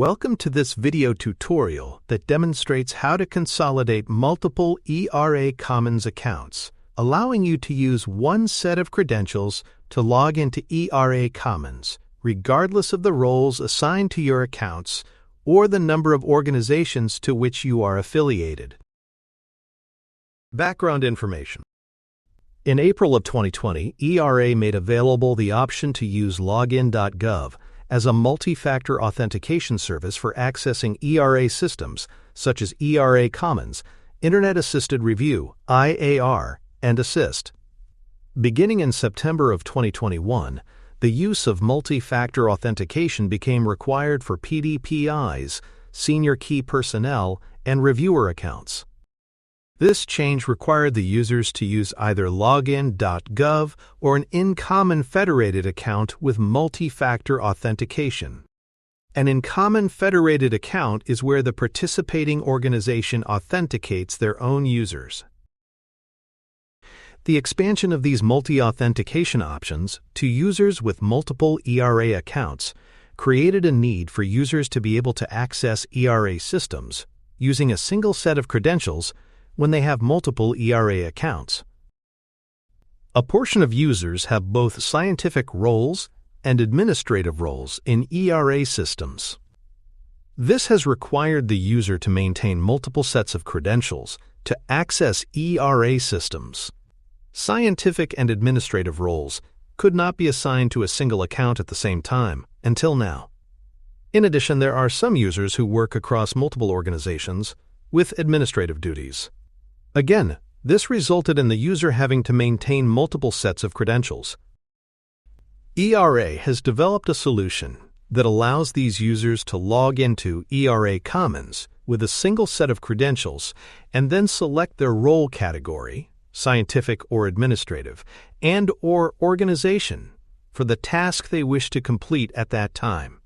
Welcome to this video tutorial that demonstrates how to consolidate multiple eRA Commons accounts, allowing you to use one set of credentials to log into eRA Commons, regardless of the roles assigned to your accounts or the number of organizations to which you are affiliated. Background information. In April of 2020, eRA made available the option to use login.gov as a multi-factor authentication service for accessing eRA systems such as eRA Commons, Internet Assisted Review, IAR, and Assist. Beginning in September of 2021, the use of multi-factor authentication became required for PDPIs, senior key personnel, and reviewer accounts. This change required the users to use either login.gov or an in-common federated account with multi-factor authentication. An in-common federated account is where the participating organization authenticates their own users. The expansion of these multi-authentication options to users with multiple eRA accounts created a need for users to be able to access eRA systems using a single set of credentials when they have multiple eRA accounts. A portion of users have both scientific roles and administrative roles in eRA systems. This has required the user to maintain multiple sets of credentials to access eRA systems. Scientific and administrative roles could not be assigned to a single account at the same time until now. In addition, there are some users who work across multiple organizations with administrative duties. Again, this resulted in the user having to maintain multiple sets of credentials. eRA has developed a solution that allows these users to log into eRA Commons with a single set of credentials and then select their role category, scientific or administrative, and/or organization for the task they wish to complete at that time.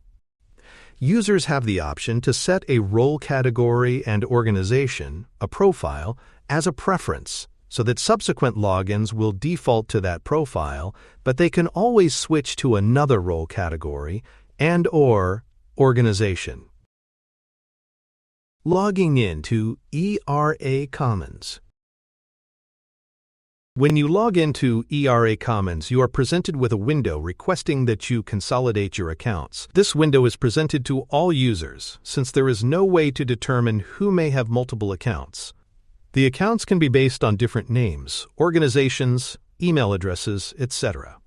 Users have the option to set a role category and organization, a profile, as a preference, so that subsequent logins will default to that profile, but they can always switch to another role category and/or organization. Logging into eRA Commons. When you log into eRA Commons, you are presented with a window requesting that you consolidate your accounts. This window is presented to all users, since there is no way to determine who may have multiple accounts. The accounts can be based on different names, organizations, email addresses, etc.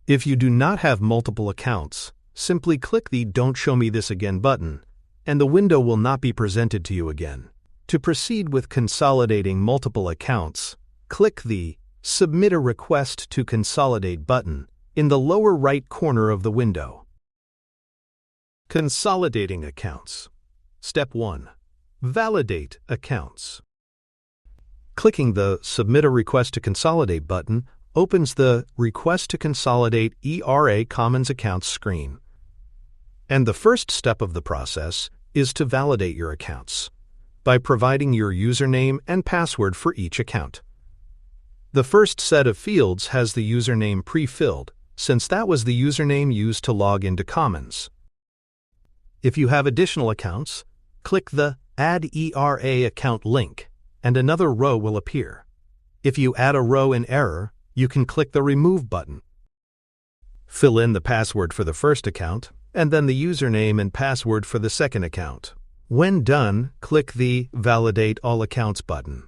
If you do not have multiple accounts, simply click the Don't Show Me This Again button, and the window will not be presented to you again. To proceed with consolidating multiple accounts, click the Submit a Request to Consolidate button in the lower right corner of the window. Consolidating accounts. Step 1. Validate accounts. Clicking the Submit a Request to Consolidate button opens the Request to Consolidate eRA Commons Accounts screen. And the first step of the process is to validate your accounts by providing your username and password for each account. The first set of fields has the username pre-filled, since that was the username used to log into Commons. If you have additional accounts, click the Add eRA Account link, and another row will appear. If you add a row in error, you can click the Remove button. Fill in the password for the first account, and then the username and password for the second account. When done, click the Validate All Accounts button.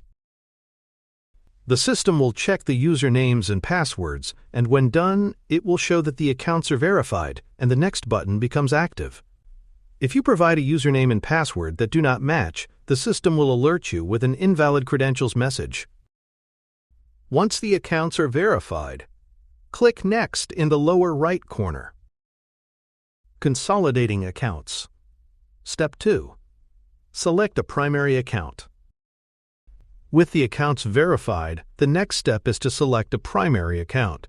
The system will check the usernames and passwords, and when done, it will show that the accounts are verified, and the next button becomes active. If you provide a username and password that do not match, the system will alert you with an invalid credentials message. Once the accounts are verified, click Next in the lower right corner. Consolidating accounts. Step 2. Select a primary account. With the accounts verified, the next step is to select a primary account.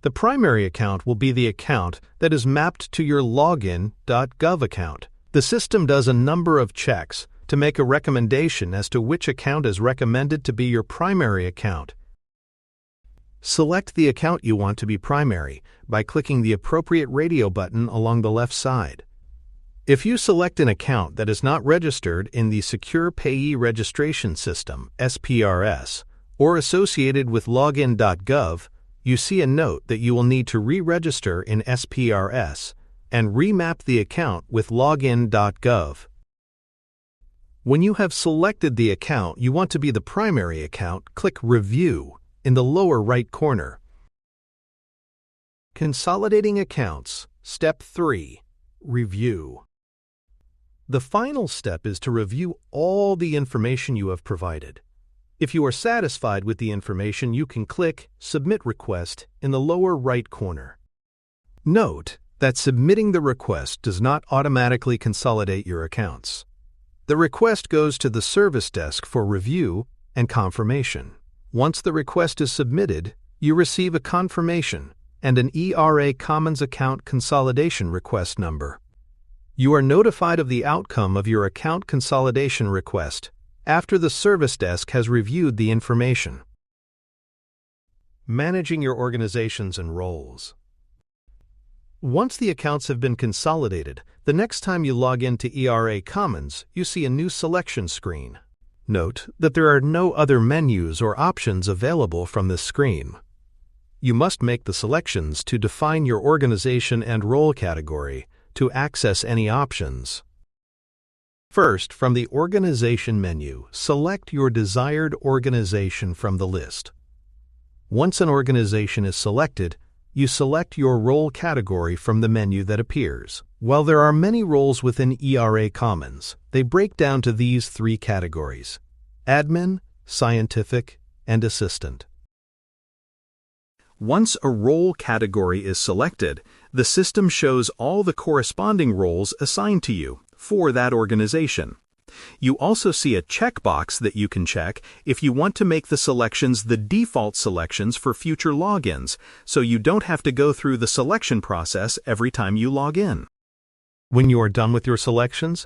The primary account will be the account that is mapped to your login.gov account. The system does a number of checks to make a recommendation as to which account is recommended to be your primary account. Select the account you want to be primary by clicking the appropriate radio button along the left side. If you select an account that is not registered in the Secure Payee Registration System (SPRS) or associated with login.gov, you see a note that you will need to re-register in SPRS and remap the account with login.gov. When you have selected the account you want to be the primary account, click Review in the lower right corner. Consolidating Accounts, Step 3. Review. The final step is to review all the information you have provided. If you are satisfied with the information, you can click Submit Request in the lower right corner. Note that submitting the request does not automatically consolidate your accounts. The request goes to the service desk for review and confirmation. Once the request is submitted, you receive a confirmation and an eRA Commons Account Consolidation Request number. You are notified of the outcome of your account consolidation request after the service desk has reviewed the information. Managing your organizations and roles. Once the accounts have been consolidated, the next time you log into eRA Commons, you see a new selection screen. Note that there are no other menus or options available from this screen. You must make the selections to define your organization and role category to access any options. First, from the Organization menu, select your desired organization from the list. Once an organization is selected, you select your role category from the menu that appears. While there are many roles within eRA Commons, they break down to these three categories: Admin, Scientific, and Assistant. Once a role category is selected, the system shows all the corresponding roles assigned to you for that organization. You also see a checkbox that you can check if you want to make the selections the default selections for future logins, so you don't have to go through the selection process every time you log in. When you are done with your selections,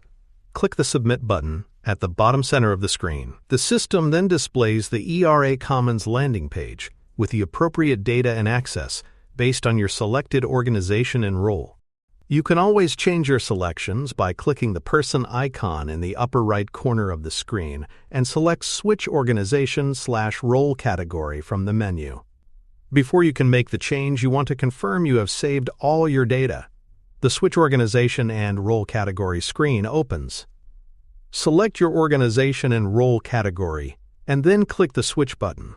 click the Submit button at the bottom center of the screen. The system then displays the eRA Commons landing page with the appropriate data and access based on your selected organization and role. You can always change your selections by clicking the person icon in the upper right corner of the screen and select Switch Organization/Role Category from the menu. Before you can make the change, you want to confirm you have saved all your data. The Switch Organization and Role Category screen opens. Select your organization and role category, and then click the Switch button.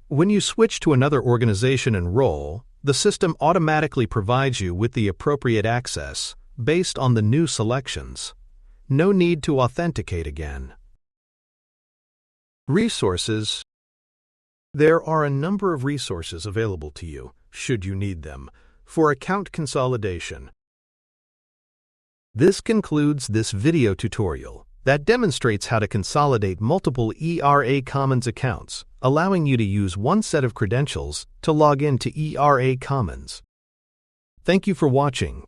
When you switch to another organization and role, the system automatically provides you with the appropriate access based on the new selections. No need to authenticate again. Resources. There are a number of resources available to you, should you need them, for account consolidation. This concludes this video tutorial that demonstrates how to consolidate multiple eRA Commons accounts, allowing you to use one set of credentials to log into eRA Commons. Thank you for watching.